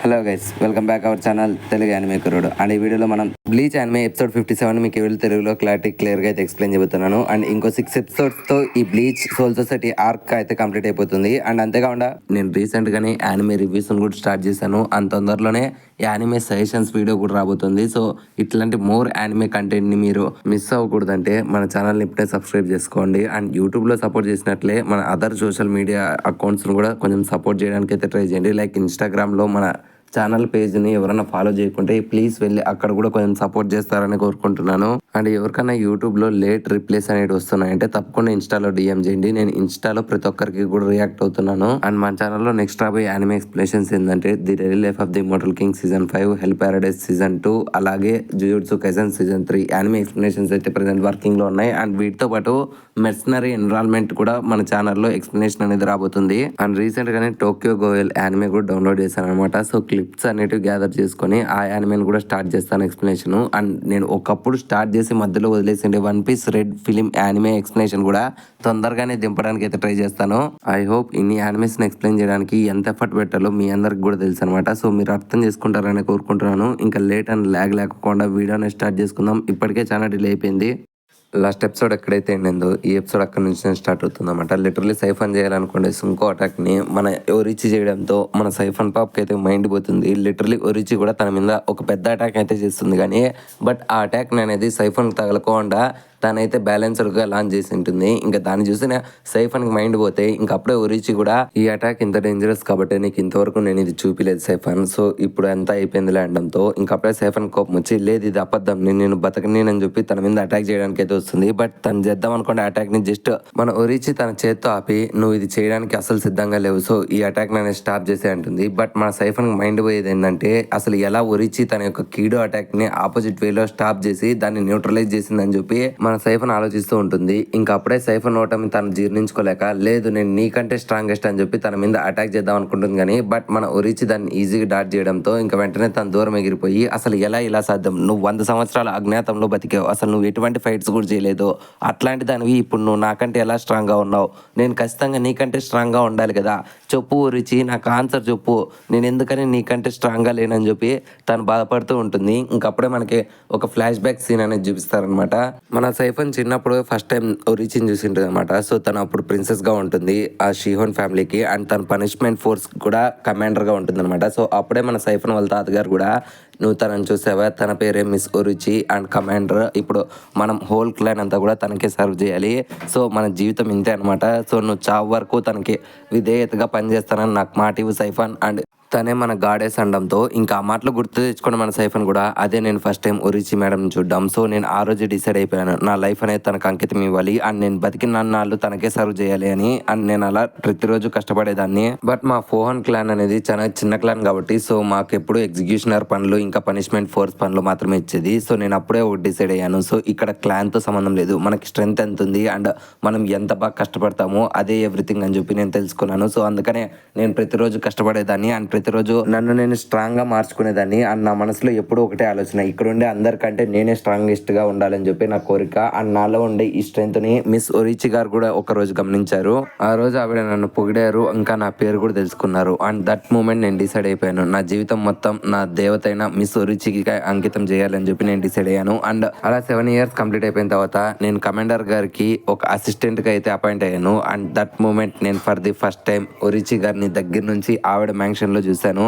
Hello guys, welcome back our channel Telugu anime కుర్రోడు. And ఈ వీడియోలో మనం బ్లీచ్ యానిమే ఎపిసోడ్ 57 మీకు వీళ్ళు తెలుగులో క్లియర్గా అయితే ఎక్స్ప్లెయిన్ చెబుతున్నాను. అండ్ ఇంకో 6 ఎపిసోడ్స్తో ఈ బ్లీచ్ సోల్ సొసైటీ ఆర్క్ అయితే కంప్లీట్ అయిపోతుంది. అండ్ అంతేకాకుండా నేను రీసెంట్గానే యానిమే రివ్యూస్ కూడా స్టార్ట్ చేశాను. అండ్ తొందరలోనే యానిమే సజెషన్స్ వీడియో కూడా రాబోతుంది. సో ఇట్లాంటి మోర్ యానిమే కంటెంట్ని మీరు మిస్ అవ్వకూడదంటే మన ఛానల్ని ఇప్పుడే సబ్స్క్రైబ్ చేసుకోండి. అండ్ యూట్యూబ్లో సపోర్ట్ చేసినట్లే మన అదర్ సోషల్ మీడియా అకౌంట్స్ని కూడా కొంచెం సపోర్ట్ చేయడానికి అయితే ట్రై చేయండి. లైక్ ఇన్స్టాగ్రామ్లో మన ఛానల్ పేజ్ని ఎవరైనా ఫాలో చేయకుంటే ప్లీజ్ వెళ్ళి అక్కడ కూడా కొంచెం సపోర్ట్ చేస్తారని కోరుకుంటున్నాను. అండ్ ఎవరికైనా యూట్యూబ్లో లేట్ రిప్లేస్ అనేవి వస్తున్నాయంటే తప్పకుండా ఇన్స్టాలో డిఎం చేయండి. నేను ఇన్స్టాలో ప్రతి ఒక్కరికి కూడా రియాక్ట్ అవుతున్నాను. అండ్ మన ఛానల్లో నెక్స్ట్ రాబోయే యానిమే ఎక్స్ప్లెనేషన్స్ ఏంటంటే the real life of the immortal king season 5, hell paradise season 2, అలాగే jujutsu Kaisen season 3 anime explanations అయితే ప్రెసెంట్ వర్కింగ్లో ఉన్నాయి. అండ్ వీటితో పాటు మెర్సనరీ ఎన్రాల్మెంట్ కూడా మన ఛానల్లో ఎక్స్ప్లెనేషన్ అనేది రాబోతుంది. అండ్ రీసెంట్గానే టోక్యో గోయల్ యానిమే కూడా డౌన్లోడ్ చేశాను అనమాట. సో క్లిప్స్ అనేటివి గ్యాదర్ చేసుకొని ఆ యానిమేని కూడా స్టార్ట్ చేస్తాను ఎక్స్ప్లెనేషన్. అండ్ నేను ఒకప్పుడు స్టార్ట్ చేసి మధ్యలో వదిలేసిండే one piece red film anime explanation కూడా తొందరగానే దింపడానికి అయితే ట్రై చేస్తాను. ఐ హోప్ ఇన్ని యానిమేషన్ ఎక్స్ప్లెయిన్ చేయడానికి ఎంత ఎఫర్ట్ పెట్టాలో మీ అందరికి కూడా తెలుసు అనమాట. సో మీరు అర్థం చేసుకుంటారని కోరుకుంటున్నాను. ఇంకా లేట్ అండ్ ల్యాగ్ లేకుండా వీడియోని స్టార్ట్ చేసుకుందాం. ఇప్పటికే చాలా డిలే అయిపోయింది. లాస్ట్ ఎపిసోడ్ ఎక్కడైతే ఎండిందో ఈ ఎపిసోడ్ అక్కడ నుంచి స్టార్ట్ అవుతుంది అనమాట. లిటరలీ సైఫన్ చేయాలనుకోండి ఇంకో అటాక్ని మన ఒరిచి చేయడంతో మన సైఫన్ పాప్కి అయితే మైండ్ పోతుంది. లిటరలీ ఒరిచి కూడా తన మీద ఒక పెద్ద అటాక్ అయితే చేస్తుంది, కానీ బట్ ఆ అటాక్ అనేది సైఫన్ తగలకుండా తనైతే బ్యాలెన్సర్గా లాంచ్ చేసి ఉంటుంది. ఇంకా దాన్ని చూసిన సైఫన్కి మైండ్ పోతే ఇంకా అప్పుడే ఒరిచి కూడా ఈ అటాక్ ఇంత డేంజరస్ కాబట్టి నీకు ఇంతవరకు నేను ఇది చూపిలేదు సైఫన్, సో ఇప్పుడు ఎంత అయిపోయిందిలే అనడంతో ఇంకా అప్పుడే సైఫన్ కోపం వచ్చి లేదు ఇది అబద్ధం, నేను బతకనేనని చెప్పి తన మీద అటాక్ చేయడానికి అయితే వస్తుంది. బట్ తను చేద్దాం అనుకునే అటాక్ ని జస్ట్ మన ఒరిచి తన చేత్తో ఆపి నువ్వు ఇది చేయడానికి అసలు సిద్ధంగా లేవు, సో ఈ అటాక్ నేను స్టాప్ చేసే అంటుంది. బట్ మన సైఫన్ మైండ్ పోయేది ఏంటంటే అసలు ఎలా ఒరిచి తన యొక్క కీడో అటాక్ ని ఆపోజిట్ వేలో స్టాప్ చేసి దాన్ని న్యూట్రలైజ్ చేసిందని చెప్పి మన సైఫన్ ఆలోచిస్తూ ఉంటుంది. ఇంకా అప్పుడే సైఫన్ ఓటమి తను జీర్ణించుకోలేక లేదు నేను నీకంటే స్ట్రాంగెస్ట్ అని చెప్పి తన మీద అటాక్ చేద్దాం అనుకుంటుంది, కానీ బట్ మన ఒరిచి దాన్ని ఈజీగా డాట్ చేయడంతో ఇంకా వెంటనే తన దూరం ఎగిరిపోయి అసలు ఎలా ఇలా సాధ్యం, నువ్వు 100 సంవత్సరాల అజ్ఞాతంలో బతికావు, అసలు నువ్వు ఎటువంటి ఫైట్స్ కూడా చేయలేదు, అట్లాంటి దానివి ఇప్పుడు నువ్వు నాకంటే ఎలా స్ట్రాంగ్గా ఉన్నావు, నేను ఖచ్చితంగా నీకంటే స్ట్రాంగ్గా ఉండాలి కదా, చెప్పు ఒరిచి నాకు ఆన్సర్ చెప్పు, నేను ఎందుకని నీకంటే స్ట్రాంగ్గా లేనని చెప్పి తను బాధపడుతూ ఉంటుంది. ఇంకప్పుడే మనకి ఒక ఫ్లాష్ బ్యాక్ సీన్ అనేది చూపిస్తారనమాట. మన సైఫన్ చిన్నప్పుడు ఫస్ట్ టైం ఒరిచిని చూసింటుంది అనమాట. సో తను అప్పుడు ప్రిన్సెస్గా ఉంటుంది ఆ షీహోన్ ఫ్యామిలీకి, అండ్ తన పనిష్మెంట్ ఫోర్స్ కూడా కమాండర్గా ఉంటుంది అనమాట. సో అప్పుడే మన సైఫన్ వాళ్ళ తాతగారు కూడా నువ్వు తనని చూసావా, తన పేరే మిస్ ఒరిచి అండ్ కమాండర్, ఇప్పుడు మనం హోల్ క్లాన్ అంతా కూడా తనకే సర్వ్ చేయాలి, సో మన జీవితం ఇంతే అనమాట, సో నువ్వు చావు వరకు తనకి విధేయతగా పనిచేస్తానని నాకు మాట ఇవ్వు సైఫన్, అండ్ తనే మన గాడేస్ అనడంతో ఇంకా ఆ మాటలు గుర్తు తెచ్చుకుని మన సైఫన్ కూడా అదే నేను ఫస్ట్ టైం ఒరిచి మేడం చూడడం, సో నేను ఆ రోజు డిసైడ్ అయిపోయాను నా లైఫ్ అనేది తనకు అంకితం ఇవ్వాలి అండ్ నేను బతికిన నాళ్ళు తనకే సర్వ్ చేయాలి అని. అండ్ నేను అలా ప్రతిరోజు కష్టపడేదాన్ని. బట్ మా ఫోహన్ క్లాన్ అనేది చాలా చిన్న క్లాన్ కాబట్టి సో మాకు ఎప్పుడు ఎగ్జిక్యూషనర్ పనులు ఇంకా పనిష్మెంట్ ఫోర్స్ పనులు మాత్రమే ఇచ్చేది. సో నేను అప్పుడే ఒకటి డిసైడ్ అయ్యాను, సో ఇక్కడ క్లాన్తో సంబంధం లేదు, మనకి స్ట్రెంగ్త్ ఎంత ఉంది అండ్ మనం ఎంత బాగా కష్టపడతామో అదే ఎవ్రీథింగ్ అని చెప్పి నేను తెలుసుకున్నాను. సో అందుకనే నేను ప్రతిరోజు కష్టపడేదాన్ని అండ్ ప్రతిరోజు నన్ను నేను స్ట్రాంగ్గా మార్చుకునేదాన్ని. అండ్ నా మనసులో ఎప్పుడూ ఒకటే ఆలోచన, ఇక్కడ ఉండే అందరికంటే నేనే స్ట్రాంగెస్ట్గా ఉండాలని చెప్పి నా కోరిక. అండ్ నాలో ఉండే ఈ స్ట్రెంగ్త్ని మిస్ ఒరిచి గారు కూడా ఒక రోజు గమనించారు. ఆ రోజు ఆవిడ నన్ను పొగిడారు, ఇంకా నా పేరు కూడా తెలుసుకున్నారు. అండ్ దట్ మూమెంట్ నేను డిసైడ్ అయిపోయాను, నా జీవితం మొత్తం నా దేవతైన మిస్ ఒరిచికి అంకితం చేయాలని చెప్పి నేను డిసైడ్ అయ్యాను. అండ్ అలా 7 years కంప్లీట్ అయిపోయిన తర్వాత నేను కమాండర్ గారికి ఒక అసిస్టెంట్గా అయితే అపాయింట్ అయ్యాను. అండ్ దట్ మూమెంట్ నేను ఫర్ ది ఫస్ట్ టైం ఒరిచి గారిని దగ్గర నుంచి ఆవిడ మ్యాన్షన్లో చూశాను.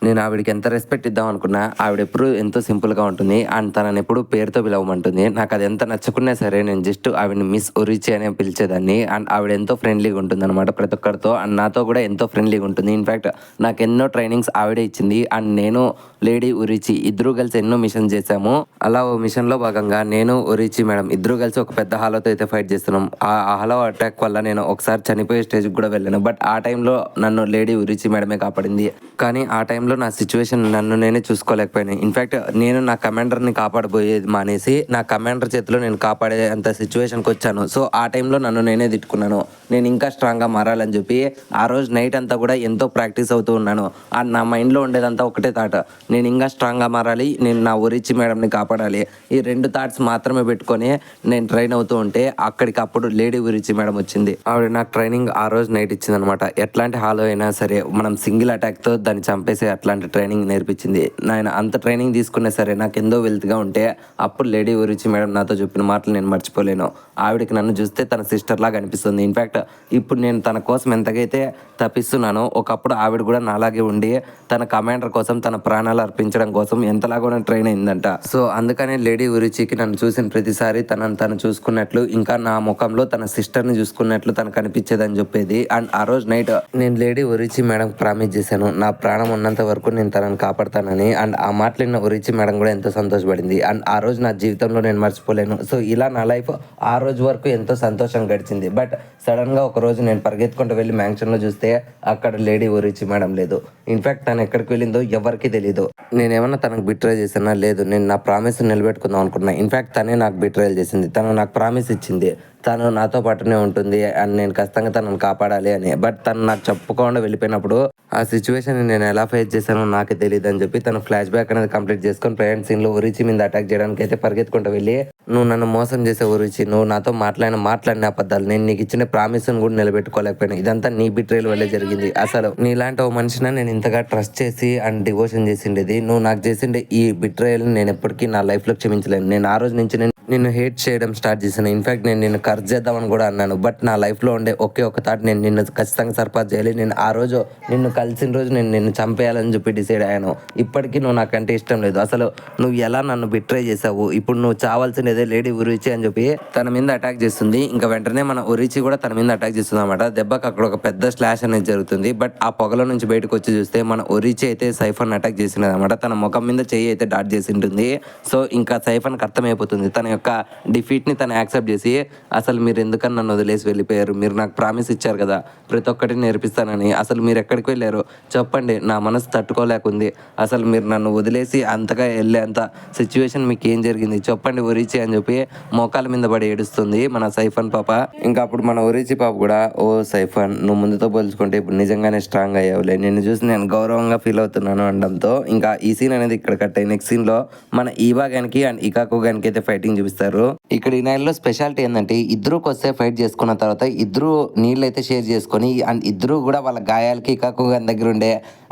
నేను ఆవిడకి ఎంత రెస్పెక్ట్ ఇద్దాం అనుకున్నా ఆవిడ ఎప్పుడు ఎంతో సింపుల్గా ఉంటుంది అండ్ తనని ఎప్పుడు పేరుతో పిలవమంటుంది. నాకు అది ఎంత నచ్చుకున్నా సరే నేను జస్ట్ ఆవిడని మిస్ ఒరిచి అనే పిలిచేదాన్ని. అండ్ ఆవిడ ఎంతో ఫ్రెండ్లీగా ఉంటుంది అనమాట ప్రతి ఒక్కరితో, అండ్ నాతో కూడా ఎంతో ఫ్రెండ్లీగా ఉంటుంది. ఇన్ఫ్యాక్ట్ నాకు ఎన్నో ట్రైనింగ్స్ ఆవిడే ఇచ్చింది. అండ్ నేను లేడీ ఒరిచి ఇద్దరు కలిసి ఎన్నో మిషన్ చేశాము. అలా ఓ మిషన్లో భాగంగా నేను ఒరిచి మేడం ఇద్దరు కలిసి ఒక పెద్ద హాలోతో అయితే ఫైట్ చేస్తున్నాం. ఆ హాలో అటాక్ వల్ల నేను ఒకసారి చనిపోయే స్టేజ్కి కూడా వెళ్ళాను. బట్ ఆ టైంలో నన్ను లేడీ ఒరిచి మేడమే కాపాడింది. కానీ ఆ టైంలో నా సిచ్యువేషన్ నన్ను నేనే చూసుకోలేకపోయాను. ఇన్ఫ్యాక్ట్ నేను నా కమాండర్ని కాపాడబోయేది మానేసి నా కమాండర్ చేతిలో నేను కాపాడే అంత సిచ్యువేషన్కి వచ్చాను. సో ఆ టైంలో నన్ను నేనే తిట్టుకున్నాను, నేను ఇంకా స్ట్రాంగ్గా మారాలని చెప్పి ఆ రోజు నైట్ అంతా కూడా ఎంతో ప్రాక్టీస్ అవుతూ ఉన్నాను. అండ్ నా మైండ్లో ఉండేదంతా ఒకటే థాట్, నేను ఇంకా స్ట్రాంగ్గా మారాలి, నేను నా ఒరిచి మేడంని కాపాడాలి, ఈ 2 థాట్స్ మాత్రమే పెట్టుకొని నేను ట్రైన్ అవుతూ ఉంటే అక్కడికి అప్పుడు లేడీ ఒరిచి మేడం వచ్చింది. ఆవిడ నాకు ట్రైనింగ్ ఆ రోజు నైట్ ఇచ్చిందనమాట. ఎట్లాంటి హాలో అయినా సరే మనం సింగిల్ అటాక్తో దాన్ని చంపేసే అట్లాంటి ట్రైనింగ్ నేర్పించింది. నేను అంత ట్రైనింగ్ తీసుకున్నా సరే నాకు ఎంతో వెల్త్గా ఉంటే అప్పుడు లేడీ ఊరిచి మేడం నాతో చెప్పిన మాటలు నేను మర్చిపోలేను. ఆవిడకి నన్ను చూస్తే తన సిస్టర్ లాగా అనిపిస్తుంది. ఇన్ఫ్యాక్ట్ ఇప్పుడు నేను తన కోసం ఎంతకైతే తప్పిస్తున్నానో ఒకప్పుడు ఆవిడ కూడా నాలాగే ఉండి తన కమాండర్ కోసం తన ప్రాణాలు అర్పించడం కోసం ఎంతలాగా ట్రైన్ అయిందంట. సో అందుకనే లేడీ ఊరిచికి నన్ను చూసిన ప్రతిసారి తను చూసుకున్నట్లు ఇంకా నా ముఖంలో తన సిస్టర్ని చూసుకున్నట్లు తనకు అనిపించేదని చెప్పేది. అండ్ ఆ రోజు నైట్ నేను లేడీ ఊరిచి మేడం ప్రామిస్ చేశాను నా ప్రాణం ఉన్నంత వరకు నేను తనని కాపాడతానని. అండ్ ఆ మాటలిన్న ఊరిచి మేడం కూడా ఎంతో సంతోషపడింది. అండ్ ఆ రోజు నా జీవితంలో నేను మర్చిపోలేను. సో ఇలా నా లైఫ్ ఆ రోజు వరకు ఎంతో సంతోషం గడిచింది. బట్ సడన్గా ఒక రోజు నేను పరిగెత్తుకుంటూ వెళ్ళి మ్యాన్షన్లో చూస్తే అక్కడ లేడీ ఊరిచి మేడం లేదు. ఇన్ఫ్యాక్ట్ తను ఎక్కడికి వెళ్ళిందో ఎవరికి తెలియదు. నేనేమన్నా తనకు బిట్రే చేసినా లేదు, నేను నా ప్రామిస్ నిలబెట్టుకుందాం అనుకున్నా. ఇన్ఫ్యాక్ట్ తనే నాకు బిట్రేల్ చేసింది. తను నాకు ప్రామిస్ ఇచ్చింది తను నాతో పాటునే ఉంటుంది అండ్ నేను ఖచ్చితంగా తనను కాపాడాలి అని. బట్ తను నాకు చెప్పుకోకుండా వెళ్ళిపోయినప్పుడు ఆ సిచ్యువేషన్ నేను ఎలా ఫేస్ చేశానో నాకే తెలియదు అని చెప్పి తను ఫ్లాష్ బ్యాక్ అనేది కంప్లీట్ చేసుకొని ప్రయాణ సీన్లో ఉరిచి మీద అటాక్ చేయడానికి అయితే పరిగెత్తుకుంటూ వెళ్ళి నువ్వు నన్ను మోసం చేసే ఉరిచి, నువ్వు నాతో మాట్లాడిన అబద్ధాలు, నేను నీకు ఇచ్చిన ప్రామిస్ని కూడా నిలబెట్టుకోలేకపోయినా, ఇదంతా నీ బిట్రేల్ వల్లే జరిగింది. అసలు నీలాంటి ఓ మనిషిని నేను ఇంతగా ట్రస్ట్ చేసి అండ్ డివోషన్ చేసిండేది నువ్వు నాకు చేసిండే ఈ బిట్రేల్ నేను ఎప్పటికీ నా లైఫ్లో క్షమించలేను. నేను ఆ రోజు నుంచి నిన్ను హేట్ చేయడం స్టార్ట్ చేశాను. ఇన్ఫ్యాక్ట్ నేను నిన్ను ఖర్చు చేద్దామని కూడా అన్నాను. బట్ నా లైఫ్లో ఉండే ఒకే ఒక థాట్ నేను నిన్ను ఖచ్చితంగా సర్పాస్ చేయాలి. నేను ఆ రోజు నిన్ను కలిసిన రోజు నేను నిన్ను చంపేయాలని చెప్పి డిసైడ్ అయ్యాను. ఇప్పటికీ నువ్వు నాకంటే ఇష్టం లేదు. అసలు నువ్వు ఎలా నన్ను బిట్రే చేసావు, ఇప్పుడు నువ్వు చావాల్సినదే లేడీ ఉరిచి అని చెప్పి తన మీద అటాక్ చేస్తుంది. ఇంకా వెంటనే మన ఉరిచి కూడా తన మీద అటాక్ చేస్తుంది అనమాట. దెబ్బకి అక్కడ ఒక పెద్ద స్లాష్ అనేది జరుగుతుంది. బట్ ఆ పొగల నుంచి బయటకు వచ్చి చూస్తే మన ఉరిచి అయితే సైఫన్ అటాక్ చేసినది అనమాట. తన ముఖం మీద చెయ్యి అయితే డాట్ చేసి ఉంటుంది. సో ఇంకా సైఫన్కి అర్థమైపోతుంది తన యొక్క డిఫీట్ని తను యాక్సెప్ట్ చేసి అసలు మీరు ఎందుకని నన్ను వదిలేసి వెళ్ళిపోయారు, మీరు నాకు ప్రామిస్ ఇచ్చారు కదా ప్రతి ఒక్కటి నేర్పిస్తానని, అసలు మీరు ఎక్కడికి వెళ్ళారు చెప్పండి, నా మనసు తట్టుకోలేకుంది, అసలు మీరు నన్ను వదిలేసి అంతగా వెళ్ళేంత సిచ్యువేషన్ మీకు ఏం జరిగింది చెప్పండి ఒరిచి అని చెప్పి మోకాల మీద పడి ఏడుస్తుంది మన సైఫన్ పాప. ఇంకా అప్పుడు మన ఒరిచి పాప కూడా ఓ సైఫన్ నువ్వు ముందుతో పోల్చుకుంటే ఇప్పుడు నిజంగానే స్ట్రాంగ్ అయ్యావులే, నిన్ను చూసి నేను గౌరవంగా ఫీల్ అవుతున్నాను అనడంతో ఇంకా ఈ సీన్ అనేది ఇక్కడ కట్ అయ్యి నెక్స్ట్ సీన్లో మన ఈవాగానికి అండ్ ఇకాకు గానికి అయితే ఫైటింగ్ చూపిస్తారు. ఇక్కడ ఈ నైల్లో స్పెషాలిటీ ఏంటంటే ఇద్దరుకి వస్తే ఫైట్ చేసుకున్న తర్వాత ఇద్దరు నీళ్ళు అయితే షేర్ చేసుకొని అండ్ ఇద్దరు కూడా వాళ్ళ గాయాలకి ఇకాకు గారి దగ్గర ఉండే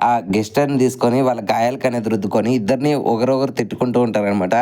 ఆ గెస్టర్ని తీసుకొని వాళ్ళ గాయాలకి అనేది రుద్దుకొని ఇద్దరిని ఒకరొకరు తిట్టుకుంటూ ఉంటారనమాట.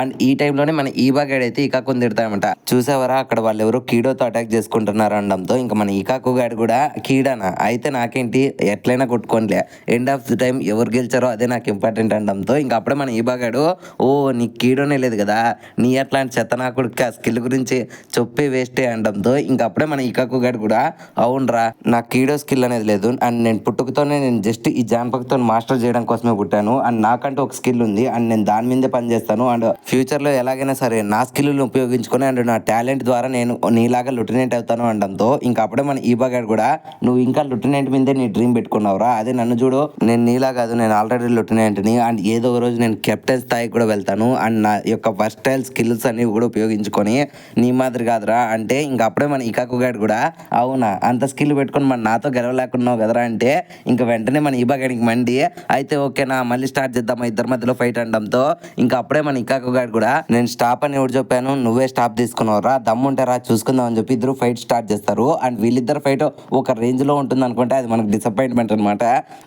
అండ్ ఈ టైంలోనే మన ఈబాగాడు అయితే ఇకాకుని తిడతారనమాట. చూసావరా అక్కడ వాళ్ళు ఎవరో కీడోతో అటాక్ చేసుకుంటున్నారు అనడంతో ఇంకా మన ఇకాకు గాడు కూడా కీడానా అయితే నాకేంటి ఎట్లయినా కొట్టుకోనిలే, ఎండ్ ఆఫ్ ది టైం ఎవరు గెలిచారో అదే నాకు ఇంపార్టెంట్ అనడంతో ఇంకా అప్పుడే మన ఈబాగాడు ఓ నీకు కీడోనే లేదు కదా, నీ అట్లాంటి చెత్తనాకుడికి ఆ స్కిల్ గురించి చెప్పే వేస్టే అనడంతో ఇంకా అప్పుడే మన ఇకాకు గాడు కూడా అవునరా నాకు కీడో స్కిల్ అనేది లేదు అండ్ నేను పుట్టుకతోనే నేను జస్ట్ ఈ జాంపక్తో మాస్టర్ చేయడం కోసమే పుట్టాను అండ్ నాకంటూ ఒక స్కిల్ ఉంది అండ్ నేను దాని మీదే పనిచేస్తాను అండ్ ఫ్యూచర్లో ఎలాగైనా సరే నా స్కిల్ని ఉపయోగించుకొని అండ్ నా టాలెంట్ ద్వారా నేను నీలాగా లెఫ్టినెంట్ అవుతాను అనడంతో ఇంకా అప్పుడే మన ఈబాగాడు కూడా నువ్వు ఇంకా లెఫ్టినెంట్ మీదే నీ డ్రీమ్ పెట్టుకున్నావురా, అదే నన్ను చూడు నేను నీలా కాదు, నేను ఆల్రెడీ లెఫ్టినెంట్ని అండ్ ఏదో ఒక రోజు నేను కెప్టెన్ స్థాయికి కూడా వెళ్తాను అండ్ నా యొక్క వర్స్టైల్ స్కిల్స్ అనేవి కూడా ఉపయోగించుకొని నీ మాదిరి కాదురా అంటే ఇంకా అప్పుడే మన ఇకాకు గాడు కూడా అవునా అంత స్కిల్ పెట్టుకొని మన నాతో గెలవలేకున్నావు కదరా అంటే ఇంకా వెంటనే మన ఈబాగాడికి మండి అయితే ఓకేనా మళ్ళీ స్టార్ట్ చేద్దామా ఇద్దరి మధ్యలో ఫైట్ అనడంతో ఇంకా అప్పుడే మన ఇకాకు గాడు కూడా నేను స్టాప్ అని ఎవరు చెప్పాను నువ్వే స్టాప్ తీసుకున్నావురా, దమ్ముంటారా చూసుకుందాం అని చెప్పి ఇద్దరు ఫైట్ స్టార్ట్ చేస్తారు. అండ్ వీళ్ళిద్దరు ఫైట్ ఒక రేంజ్లో ఉంటుంది అనుకుంటే అది మనకు డిసప్పాయింట్మెంట్ అనమాట.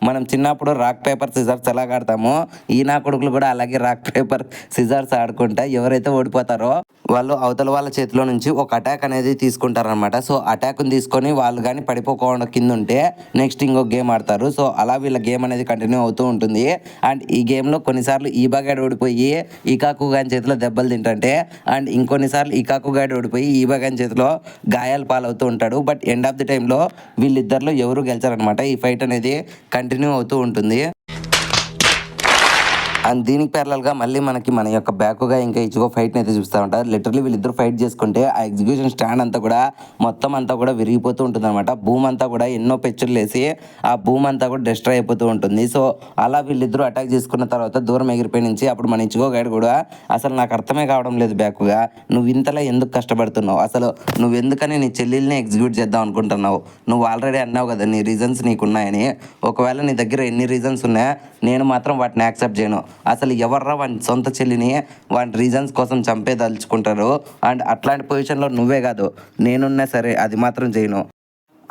మనం చిన్నప్పుడు రాక్ పేపర్ సిజర్స్ ఎలా ఆడతామో ఈ నా కొడుకులు కూడా అలాగే రాక్ పేపర్ సిజర్స్ ఆడుకుంటా ఎవరైతే ఓడిపోతారో వాళ్ళు అవతల వాళ్ళ చేతిలో నుంచి ఒక అటాక్ అనేది తీసుకుంటారనమాట. సో అటాక్ని తీసుకొని వాళ్ళు కానీ పడిపోకుండా కింద ఉంటే నెక్స్ట్ ఇంకో గేమ్ ఆడతారు. సో అలా వీళ్ళ గేమ్ అనేది కంటిన్యూ అవుతూ ఉంటుంది. అండ్ ఈ గేమ్లో కొన్నిసార్లు ఈబాగాడు ఓడిపోయి ఇకాకు గాని చేతిలో దెబ్బలు తింటుంటే అండ్ ఇంకొన్నిసార్లు ఇకాకు గాడు ఓడిపోయి ఈబాగాని చేతిలో గాయాలు పాలవుతూ ఉంటాడు. బట్ ఎండ్ ఆఫ్ ది టైంలో వీళ్ళిద్దరిలో ఎవరు గెలిచారనమాట. ఈ ఫైట్ అనేది కంటిన్యూ అవుతూ ఉంటుంది. అండ్ దీనికి ప్యారలల్గా మళ్ళీ మనకి మన యొక్క బ్యాక్గా ఇంకా ఇచ్చుకో ఫైట్ని అయితే చూస్తూ ఉంటారు. లిటరలీ వీళ్ళిద్దరు ఫైట్ చేసుకుంటే ఆ ఎగ్జిక్యూషన్ స్టాండ్ అంతా కూడా మొత్తం అంతా కూడా విరిగిపోతూ ఉంటుంది అనమాట. భూమి అంతా కూడా ఎన్నో పెచ్చులు వేసి ఆ భూమి అంతా కూడా డిస్ట్రాయ్ అయిపోతూ ఉంటుంది. సో అలా వీళ్ళిద్దరూ అటాక్ చేసుకున్న తర్వాత దూరం ఎగిరిపోయి నుంచి అప్పుడు మన ఇచ్చుకో గైడ్ కూడా అసలు నాకు అర్థమే కావడం లేదు బ్యాక్గా నువ్వు ఇంతలా ఎందుకు కష్టపడుతున్నావు, అసలు నువ్వు ఎందుకని నీ చెల్లెల్ని ఎగ్జిక్యూట్ చేద్దాం అనుకుంటున్నావు, నువ్వు ఆల్రెడీ అన్నావు కదా నీ రీజన్స్ నీకున్నాయని, ఒకవేళ నీ దగ్గర ఎన్ని రీజన్స్ ఉన్నాయా నేను మాత్రం వాటిని యాక్సెప్ట్ చేయను, అసలు ఎవర్రా వాడి సొంత చెల్లిని వాడి రీజన్స్ కోసం చంపేదలుచుకుంటారు అండ్ అట్లాంటి పొజిషన్లో నువ్వే కాదు నేనున్నా సరే అది మాత్రం చేయను,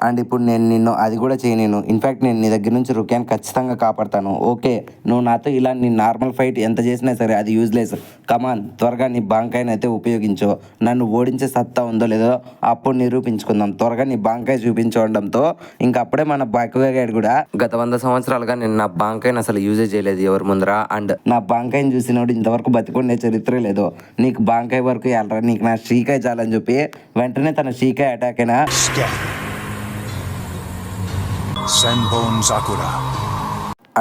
అండ్ ఇప్పుడు నేను నిన్ను అది కూడా చేయలేను. ఇన్ఫ్యాక్ట్ నేను నీ దగ్గర నుంచి రుక్యాన్ని ఖచ్చితంగా కాపాడతాను. ఓకే, నువ్వు నాతో ఇలా నీ నార్మల్ ఫైట్ ఎంత చేసినా సరే అది యూజ్లెస్. కమాన్, త్వరగా నీ బాంకాయని అయితే ఉపయోగించు. నన్ను ఓడించే సత్తా ఉందో లేదో అప్పుడు నిరూపించుకుందాం. త్వరగా నీ బాంకాయ చూపించడంతో ఇంకా అప్పుడే మన బాకుగాడు కూడా గత 100 సంవత్సరాలుగా నేను నా బాంకాయని అసలు యూజే చేయలేదు ఎవరి ముందర. అండ్ నా బాంకాయని చూసినప్పుడు ఇంతవరకు బతికుండే చరిత్ర లేదు. నీకు బాంకాయ వరకు వెళ్ళరా, నీకు నా శ్రీకాయ చాలని చెప్పి వెంటనే తన శ్రీకాయ అటాక్ అయినా సెన్బోన్ సాకురా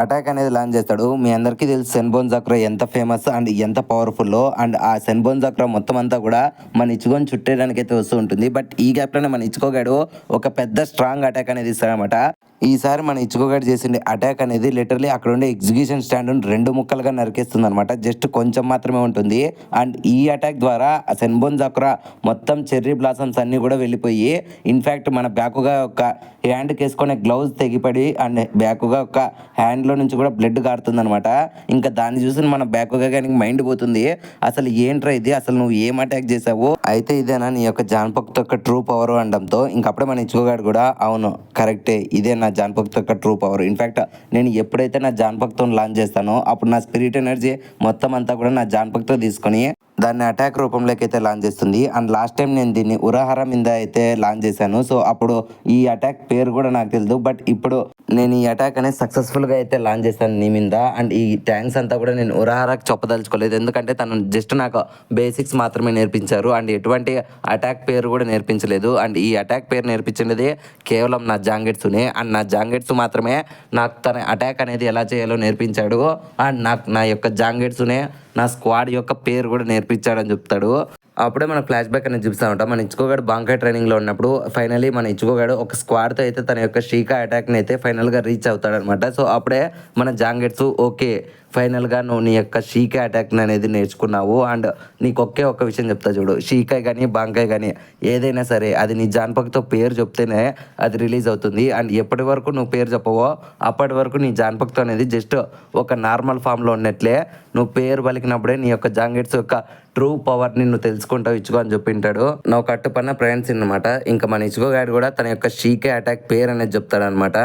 అటాక్ అనేది లాంచ్ చేస్తాడు. మీ అందరికీ తెలుసు సెన్బోన్ జాక్రా ఎంత ఫేమస్ అండ్ ఎంత పవర్ఫుల్. అండ్ ఆ సెన్బోన్ జాక్రా మొత్తం అంతా కూడా మన ఇచ్చుకొని చుట్టేయడానికి అయితే వస్తూ ఉంటుంది. బట్ ఈ గ్యాప్లోనే మన ఇచ్చుకోగాడు ఒక పెద్ద స్ట్రాంగ్ అటాక్ అనేది ఇస్తాడనమాట. ఈసారి మన ఇచ్చుకోగాడు చేసిన అటాక్ అనేది లిటరలీ అక్కడ ఉండే ఎగ్జిక్యూషన్ స్టాండ్ 2 ముక్కలుగా నరికేస్తుంది అనమాట. జస్ట్ కొంచెం మాత్రమే ఉంటుంది. అండ్ ఈ అటాక్ ద్వారా సెన్బోన్ జాక్రా మొత్తం చెర్రీ బ్లాసమ్స్ అన్నీ కూడా వెళ్ళిపోయి ఇన్ఫ్యాక్ట్ మన బ్యాకుగా ఒక హ్యాండ్కి వేసుకునే గ్లౌజ్ తెగిపడి అండ్ బ్యాకుగా ఒక హ్యాండ్లో నుంచి కూడా బ్లడ్ కారుతుంది అనమాట. ఇంకా దాన్ని చూసి మన బ్యాకుగా కానీ మైండ్ పోతుంది. అసలు ఏంట్రా ఇది, అసలు నువ్వు ఏం అటాక్ చేసావు, అయితే ఇదేనా నీ యొక్క జాన్పక్తో యొక్క ట్రూ పవర్ అనడంతో ఇంకప్పుడే మన ఇచ్చుకోగాడు కూడా అవును కరెక్టే, ఇదే నా జాన్పక్తో యొక్క ట్రూ పవర్. ఇన్ఫ్యాక్ట్ నేను ఎప్పుడైతే నా జాన్పక్తో లాంచ్ చేస్తానో అప్పుడు నా స్పిరిట్ ఎనర్జీ మొత్తం అంతా కూడా నా జాన్పక్తో తీసుకొని దాన్ని అటాక్ రూపంలోకి అయితే లాంచ్ చేస్తుంది. అండ్ లాస్ట్ టైం నేను దీన్ని ఉరాహార మీద అయితే లాంచ్ చేశాను. సో అప్పుడు ఈ అటాక్ పేరు కూడా నాకు తెలియదు. బట్ ఇప్పుడు నేను ఈ అటాక్ అనేది సక్సెస్ఫుల్గా అయితే లాంచ్ చేశాను నీ మీద. అండ్ ఈ ట్యాంక్స్ అంతా కూడా నేను ఉరాహారాకి చెప్పదలుచుకోలేదు, ఎందుకంటే తను జస్ట్ నాకు బేసిక్స్ మాత్రమే నేర్పించారు అండ్ ఎటువంటి అటాక్ పేరు కూడా నేర్పించలేదు. అండ్ ఈ అటాక్ పేరు నేర్పించినది కేవలం నా జాంగెట్సునే. అండ్ నా జాంగెట్స్ మాత్రమే నాకు తన అటాక్ అనేది ఎలా చేయాలో నేర్పించాడు. అండ్ నాకు నా యొక్క జాంగెట్సునే నా స్క్వాడ్ యొక్క పేరు కూడా నేర్పించాడని చెప్తాడు. అప్పుడే మన ఫ్లాష్ బ్యాక్ అనేది చూపిస్తూ ఉంటాం. మన ఇచ్చుకోగాడు బాంకాయ్ ట్రైనింగ్లో ఉన్నప్పుడు ఫైనలీ మన ఇచ్చుకోగాడు ఒక స్క్వాడ్తో అయితే తన యొక్క షీకా అటాక్ని అయితే ఫైనల్గా రీచ్ అవుతాడనమాట. సో అప్పుడే మన జాంగెట్స్ ఓకే ఫైనల్గా నువ్వు నీ యొక్క షీకా అటాక్ని అనేది నేర్చుకున్నావు. అండ్ నీకు ఒకే ఒక్క విషయం చెప్తా చూడు, షీకాయ్ కానీ బాంకాయ్ కానీ ఏదైనా సరే అది నీ జాన్పక్తో పేరు చెప్తేనే అది రిలీజ్ అవుతుంది. అండ్ ఎప్పటి వరకు నువ్వు పేరు చెప్పవో అప్పటి వరకు నీ జాన్పక్తో అనేది జస్ట్ ఒక నార్మల్ ఫామ్లో ఉన్నట్లే. నువ్వు పేరు పలికినప్పుడే నీ యొక్క జాంగెట్స్ యొక్క ట్రూ పవర్ని నువ్వు తెలుసుకుంటావు ఇచ్చుకో అని చెప్పింటాడు. నువ్వు కట్టుపన్న ఫ్రెండ్స్ అనమాట. ఇంకా మన ఇచ్చుకోగాడు కూడా తన యొక్క షీకే అటాక్ పేరు అనేది చెప్తాడనమాట.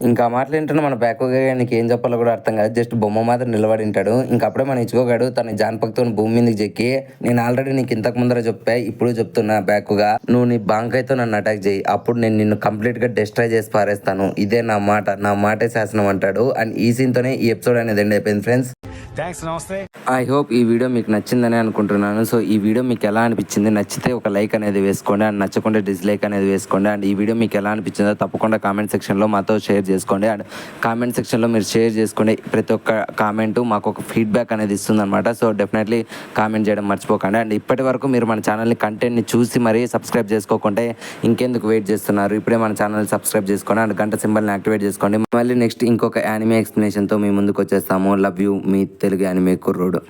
ఇంకా మాట్లాడింటే మన బ్యాక్గా నీకు ఏం చెప్పాలో కూడా అర్థం కాదు, జస్ట్ బొమ్మ మాత్రం నిలబడి ఉంటాడు. ఇంకా అప్పుడే మన ఇచ్చుకోగాడు తన జాన్పక్తో భూమి మీదకి చెక్కి నేను ఆల్రెడీ నీకు ఇంతకు ముందర చెప్పా ఇప్పుడు చెప్తున్నా బ్యాక్గా నువ్వు నీ బాంకాయ్తో నన్ను అటాక్ చేయి, అప్పుడు నేను నిన్ను కంప్లీట్గా డిస్ట్రాయ్ చేసి పారేస్తాను, ఇదే నా మాట, నా మాటే శాసనం అంటాడు. అండ్ ఈ సీన్తోనే ఈ ఎపిసోడ్ అనేది ఎండ్ అయిపోయింది ఫ్రెండ్స్. ఐ హోప్ ఈ వీడియో మీకు నచ్చిందని అనుకుంటున్నాను. సో ఈ వీడియో మీకు ఎలా అనిపించింది, నచ్చితే ఒక లైక్ అనేది వేసుకోండి అండ్ నచ్చకుండా డిస్లైక్ అనేది వేసుకోండి. అండ్ ఈ వీడియో మీకు ఎలా అనిపించిందో తప్పకుండా కామెంట్ సెక్షన్లో మాతో షేర్ చేసుకోండి. అండ్ కామెంట్ సెక్షన్లో మీరు షేర్ చేసుకునే ప్రతి ఒక్క కామెంట్ మాకు ఒక ఫీడ్బ్యాక్ అనేది ఇస్తుందన్నమాట. సో డెఫినెట్లీ కామెంట్ చేయడం మర్చిపోకండి. అండ్ ఇప్పటి వరకు మీరు మన ఛానల్ని కంటెంట్ని చూసి మరీ సబ్స్క్రైబ్ చేసుకోకుంటే ఇంకెందుకు వెయిట్ చేస్తున్నారు, ఇప్పుడే మన ఛానల్ సబ్స్క్రైబ్ చేసుకోండి అండ్ గంట సింబల్ని యాక్టివేట్ చేసుకోండి. మళ్ళీ నెక్స్ట్ ఇంకొక యానిమే ఎక్స్ప్లెనేషన్తో మీ ముందుకు వచ్చేస్తాము. Love you, me Telugu anime కుర్రోడు.